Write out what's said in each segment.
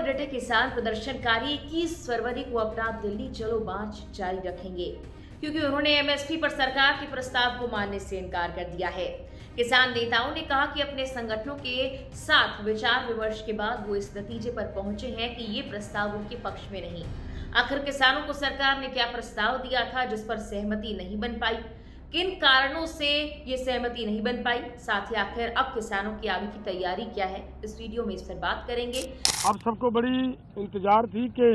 डटे किसान प्रदर्शनकारी 21 फरवरी को अपना दिल्ली चलो मार्च जारी रखेंगे, क्योंकि उन्होंने एमएसपी पर सरकार के प्रस्ताव को मानने से इनकार कर दिया है। किसान नेताओं ने कहा कि अपने संगठनों के साथ विचार विमर्श के बाद वो इस नतीजे पर पहुंचे हैं कि ये प्रस्ताव उनके पक्ष में नहीं। आखिर किसानों को सरकार ने क्या प्रस्ताव दिया था जिस पर सहमति नहीं बन पाई, किन कारणों से ये सहमति नहीं बन पाई, साथ ही आखिर अब किसानों की आगे की तैयारी क्या है, इस वीडियो में इस पर बात करेंगे। आप सबको बड़ी इंतजार थी कि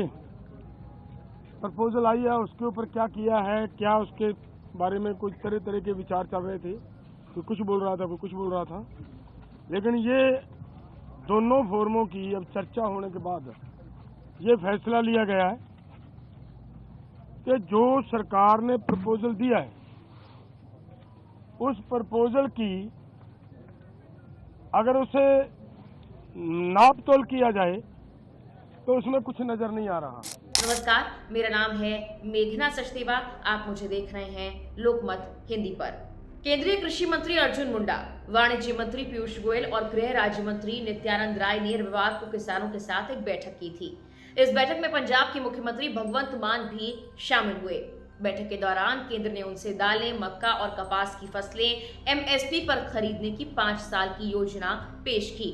प्रपोजल आई है, उसके ऊपर क्या किया है, क्या उसके बारे में कुछ तरह तरह के विचार चल रहे थे। कोई कुछ बोल रहा था, कोई कुछ बोल रहा था, लेकिन ये दोनों फोरमों की अब चर्चा होने के बाद ये फैसला लिया गया है कि जो सरकार ने प्रपोजल दिया है उस प्रपोजल की अगर उसे नाप तोल किया जाए तो उसमें कुछ नजर नहीं आ रहा। नमस्कार, मेरा नाम है मेघना सचदेवा। आप मुझे देख रहे हैं लोकमत हिंदी पर। केंद्रीय कृषि मंत्री अर्जुन मुंडा, वाणिज्य मंत्री पीयूष गोयल और गृह राज्य मंत्री नित्यानंद राय ने रविवार को किसानों के साथ एक बैठक की थी। इस बैठक में पंजाब के मुख्यमंत्री भगवंत मान भी शामिल हुए। बैठक के दौरान केंद्र ने उनसे दालें, मक्का और कपास की फसलें एमएसपी पर खरीदने की 5 साल की योजना पेश की।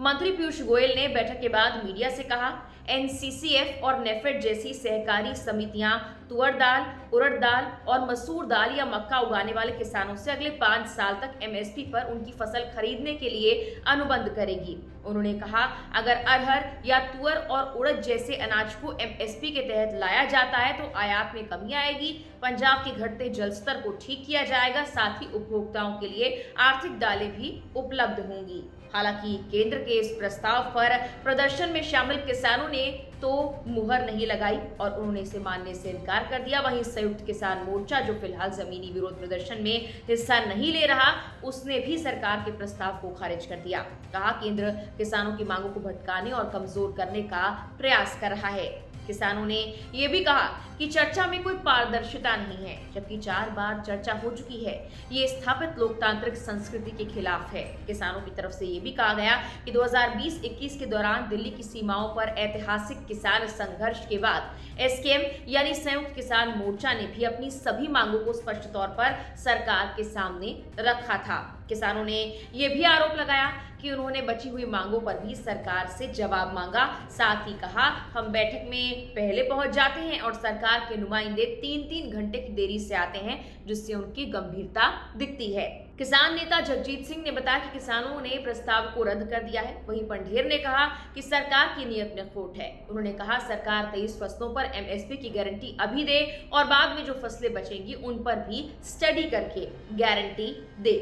मंत्री पीयूष गोयल ने बैठक के बाद मीडिया से कहा, एनसीसीएफ और नेफेड जैसी सहकारी समितियां तुअर दाल, उड़द दाल और मसूर दाल या मक्का उगाने वाले किसानों से अगले 5 साल तक एमएसपी पर उनकी फसल खरीदने के लिए अनुबंध करेगी। उन्होंने कहा, अगर अरहर या तुअर और उड़द जैसे अनाज को एमएसपी के तहत लाया जाता है तो आयात में कमी आएगी, पंजाब के घटते जल स्तर को ठीक किया जाएगा, साथ ही उपभोक्ताओं के लिए आर्थिक दालें भी उपलब्ध होंगी। हालांकि केंद्र के इस प्रस्ताव पर प्रदर्शन में शामिल किसानों ने तो मुहर नहीं लगाई और उन्होंने इसे मानने से इनकार कर दिया। वहीं संयुक्त किसान मोर्चा, जो फिलहाल जमीनी विरोध प्रदर्शन में हिस्सा नहीं ले रहा, उसने भी सरकार के प्रस्ताव को खारिज कर दिया। कहा, केंद्र किसानों की मांगों को भटकाने और कमजोर करने का प्रयास कर रहा है। किसानों ने यह भी कहा कि चर्चा में कोई पारदर्शिता नहीं है, जबकि 4 बार चर्चा हो चुकी है। ये स्थापित लोकतांत्रिक संस्कृति के खिलाफ है। किसानों की तरफ से ये भी कहा गया कि 2020-21 के दौरान दिल्ली की सीमाओं पर ऐतिहासिक किसान संघर्ष के बाद एसकेएम यानी संयुक्त किसान मोर्चा ने भी अपनी सभी मांगों को स्पष्ट तौर पर सरकार के सामने रखा था। किसानों ने यह भी आरोप लगाया कि उन्होंने बची हुई मांगों पर भी सरकार से जवाब मांगा। साथ ही कहा, हम बैठक में पहले पहुंच जाते हैं और सरकार के नुमाइंदे 3-3 घंटे की देरी से आते हैं, जिससे उनकी गंभीरता दिखती है। किसान नेता जगजीत सिंह ने बताया कि किसानों ने प्रस्ताव को रद्द कर दिया है। वहीं पंढेर ने कहा कि सरकार की नीयत में खोट है। उन्होंने कहा, सरकार 23 फसलों पर एमएसपी की गारंटी अभी दे और बाद में जो फसलें बचेंगी उन पर भी स्टडी करके गारंटी दे।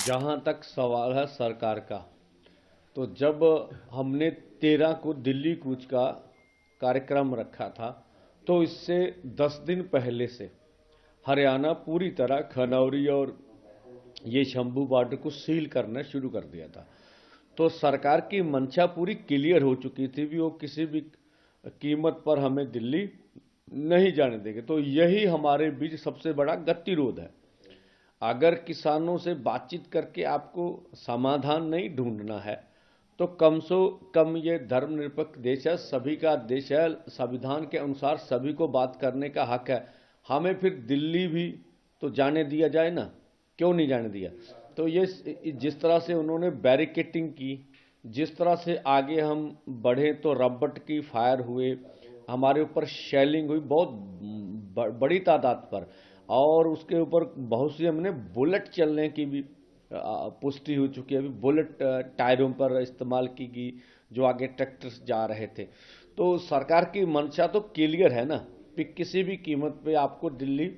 जहां तक सवाल है सरकार का, तो जब हमने 13 को दिल्ली कूच का कार्यक्रम रखा था तो इससे 10 दिन पहले से हरियाणा पूरी तरह खनौरी और ये शंभू बॉर्डर को सील करना शुरू कर दिया था। तो सरकार की मंशा पूरी क्लियर हो चुकी थी भी वो किसी भी कीमत पर हमें दिल्ली नहीं जाने देंगे। तो यही हमारे बीच सबसे बड़ा गतिरोध है। अगर किसानों से बातचीत करके आपको समाधान नहीं ढूंढना है तो कम से कम ये धर्मनिरपेक्ष देश है, सभी का देश है, संविधान के अनुसार सभी को बात करने का हक है। हमें फिर दिल्ली भी तो जाने दिया जाए ना, क्यों नहीं जाने दिया? तो ये जिस तरह से उन्होंने बैरिकेटिंग की, जिस तरह से आगे हम बढ़े तो रबट की फायर हुए, हमारे ऊपर शेलिंग हुई बहुत बड़ी तादाद पर, और उसके ऊपर बहुत सी हमने बुलेट चलने की भी पुष्टि हो चुकी है। अभी बुलेट टायरों पर इस्तेमाल की गई जो आगे ट्रैक्टर जा रहे थे। तो सरकार की मंशा तो क्लियर है ना कि किसी भी कीमत पे आपको दिल्ली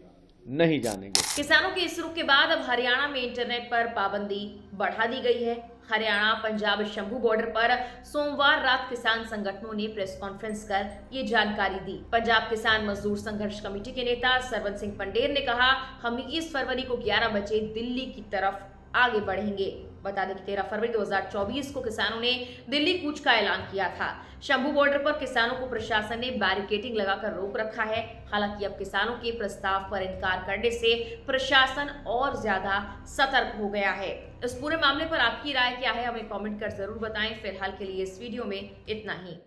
नहीं जानेंगे। किसानों के इस रुख के बाद अब हरियाणा में इंटरनेट पर पाबंदी बढ़ा दी गई है। हरियाणा पंजाब शंभू बॉर्डर पर सोमवार रात किसान संगठनों ने प्रेस कॉन्फ्रेंस कर ये जानकारी दी। पंजाब किसान मजदूर संघर्ष कमेटी के नेता सरवन सिंह पंडेर ने कहा, हम 21 फरवरी को 11 बजे दिल्ली की तरफ आगे बढ़ेंगे। बता दें कि 13 फरवरी 2024 को किसानों ने दिल्ली कूच का ऐलान किया था। शंभू बॉर्डर पर किसानों को प्रशासन ने बैरिकेडिंग लगाकर रोक रखा है। हालांकि अब किसानों के प्रस्ताव पर इनकार करने से प्रशासन और ज्यादा सतर्क हो गया है। इस पूरे मामले पर आपकी राय क्या है, हमें कमेंट कर जरूर बताएं। फिलहाल के लिए इस वीडियो में इतना ही।